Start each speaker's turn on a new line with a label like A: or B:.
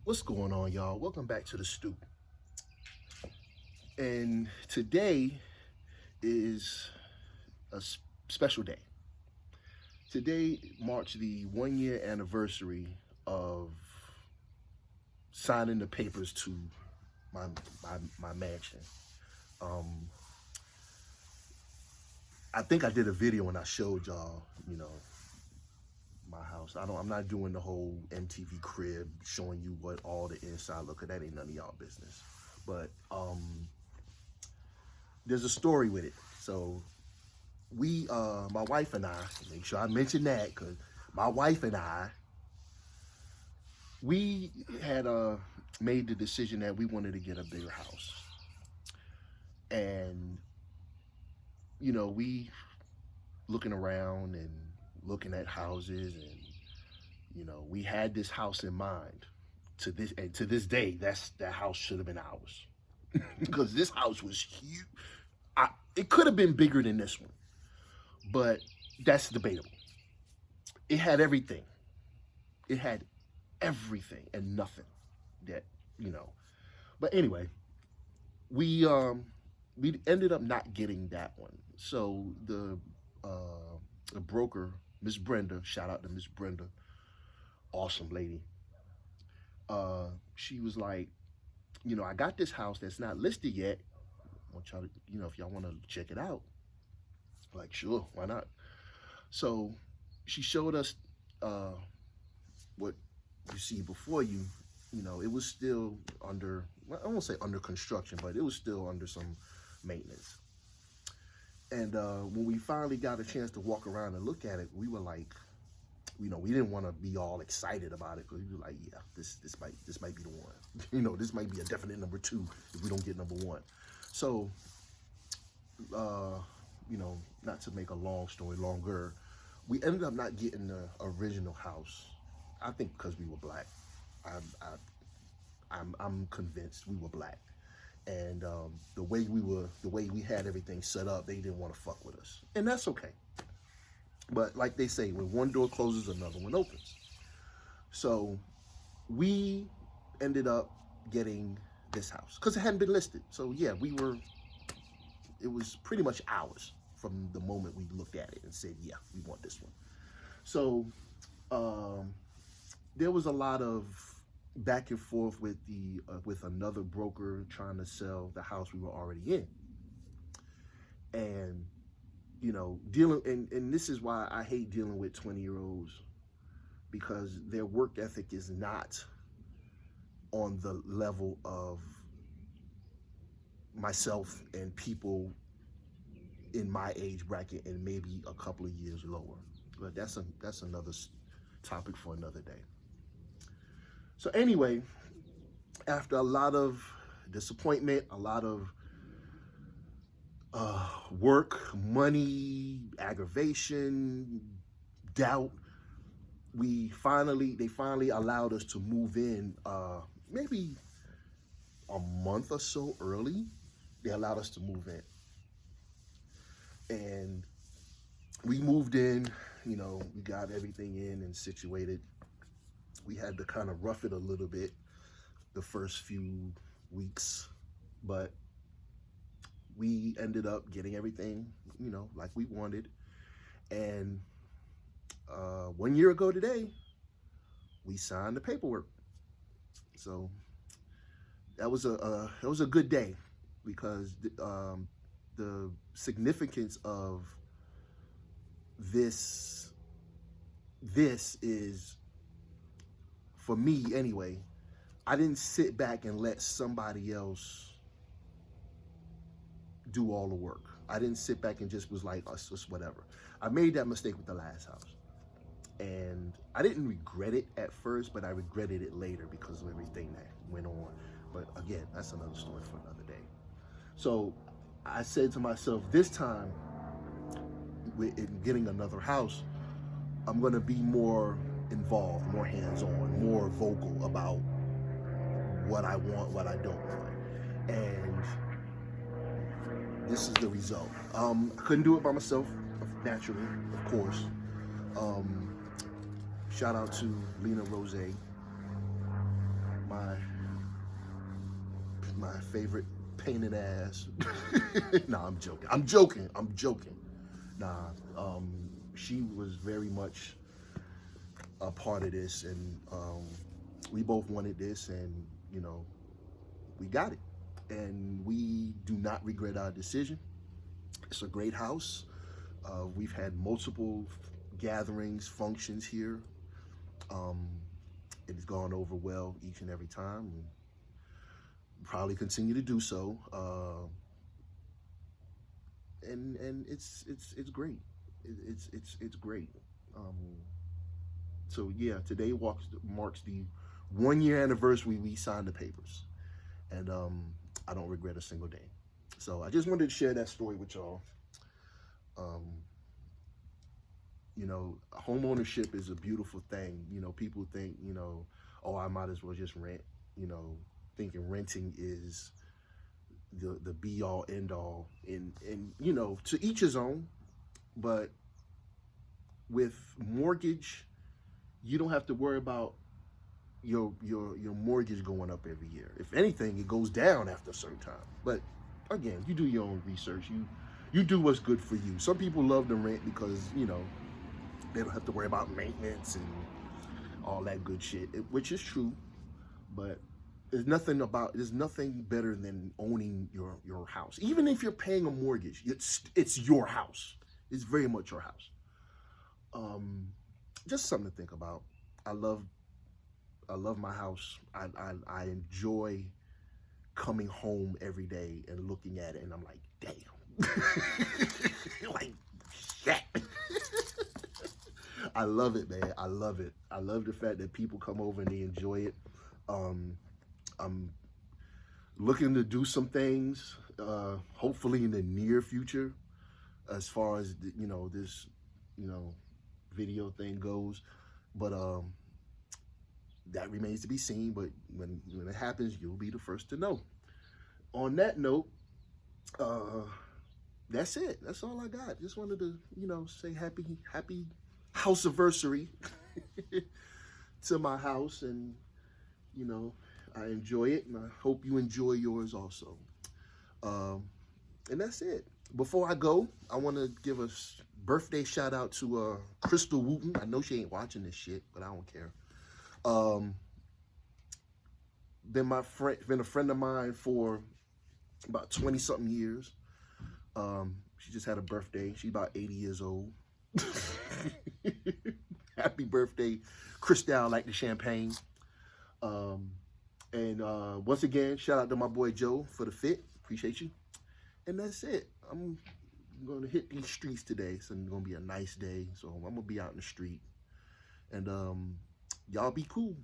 A: What's going on, y'all? Welcome back to the Stoop. And today is a special day. Today marks the 1 year anniversary of signing the papers to my my mansion. Um, I think I did a video and I showed y'all, my house. I'm not doing the whole MTV crib showing you what all the inside look. That ain't none of y'all business. But there's a story with it. So my wife and I, make sure I mention that, because my wife and I, we had made the decision that we wanted to get a bigger house. And, we looking around and looking at houses, and, we had this house in mind. To this day, that house should have been ours. Because this house was huge. It could have been bigger than this one, but that's debatable. It had everything. It had everything and nothing that, But anyway, we ended up not getting that one. So the broker, Miss Brenda, shout out to Miss Brenda, awesome lady. She was like, I got this house that's not listed yet. I want y'all to, if y'all want to check it out. Like, sure, why not? So she showed us what you see before you. It was still under, I won't say under construction, but it was still under some maintenance. And when we finally got a chance to walk around and look at it, we were like, we didn't want to be all excited about it, because we were like, yeah, this might be the one. This might be a definite number two if we don't get number one. So, not to make a long story longer, we ended up not getting the original house. I think because we were black. I'm convinced we were black, and the way we had everything set up, they didn't want to fuck with us, and that's okay. But like they say, when one door closes, another one opens. So we ended up getting this house because it hadn't been listed. So yeah, it was pretty much ours from the moment we looked at it and said, yeah, we want this one. So there was a lot of back and forth with with another broker trying to sell the house we were already in. And dealing, and this is why I hate dealing with 20-year-olds, because their work ethic is not on the level of myself and people in my age bracket, and maybe a couple of years lower. But that's another topic for another day. So anyway, after a lot of disappointment, a lot of work, money, aggravation, doubt, they finally allowed us to move in maybe a month or so early. They allowed us to move in. And we moved in, we got everything in and situated. We had to kind of rough it a little bit the first few weeks, but we ended up getting everything, like we wanted. And 1 year ago today, we signed the paperwork. So that was a good day, because the significance of this is, for me anyway, I didn't sit back and let somebody else do all the work. I didn't sit back and just was like, us, just whatever. I made that mistake with the last house. And I didn't regret it at first, but I regretted it later because of everything that went on. But again, that's another story for another day. So I said to myself, this time, in getting another house, I'm going to be more involved, more hands-on, more vocal about what I want, what I don't want. And this is the result. I couldn't do it by myself, naturally, of course. Shout out to Lena Rose, my my favorite pain in the ass. Nah, I'm joking. I'm joking. I'm joking. Nah, she was very much a part of this, and we both wanted this, and you know, we got it, and we do not regret our decision. It's a great house. We've had multiple gatherings, functions here. Um, it's gone over well each and every time, and probably continue to do so. And it's great. It's great. Um, so yeah, today marks the 1 year anniversary we signed the papers, and I don't regret a single day. So I just wanted to share that story with y'all. Um, you know, home ownership is a beautiful thing. You know, people think, you know, oh, I might as well just rent. You know, thinking renting is the be all end all, and you know, to each his own. But with mortgage, you don't have to worry about your mortgage going up every year. If anything, it goes down after a certain time. But again, you do your own research. You do what's good for you. Some people love to rent because, you know, they don't have to worry about maintenance and all that good shit, which is true. But there's nothing better than owning your house. Even if you're paying a mortgage, it's your house. It's very much your house. Just something to think about. I love my house. I enjoy coming home every day and looking at it, and I'm like, damn. Like, shit. I love it, man. I love it. I love the fact that people come over and they enjoy it. I'm looking to do some things, hopefully in the near future, as far as you know, this, you know, video thing goes. But that remains to be seen. But when it happens, you'll be the first to know. On that note, that's it. That's all I got. Just wanted to, you know, say happy House-Versary to my house, and you know, I enjoy it, and I hope you enjoy yours also. And that's it. Before I go, I want to give a birthday shout out to Crystal Wooten. I know she ain't watching this shit, but I don't care. Been a friend of mine for about 20 something years. She just had a birthday. She's about 80 years old. Happy birthday, Crystal, like the champagne. And once again, shout out to my boy Joe for the fit. Appreciate you. And that's it. I'm going to hit these streets today. So it's going to be a nice day. So I'm going to be out in the street. And y'all be cool.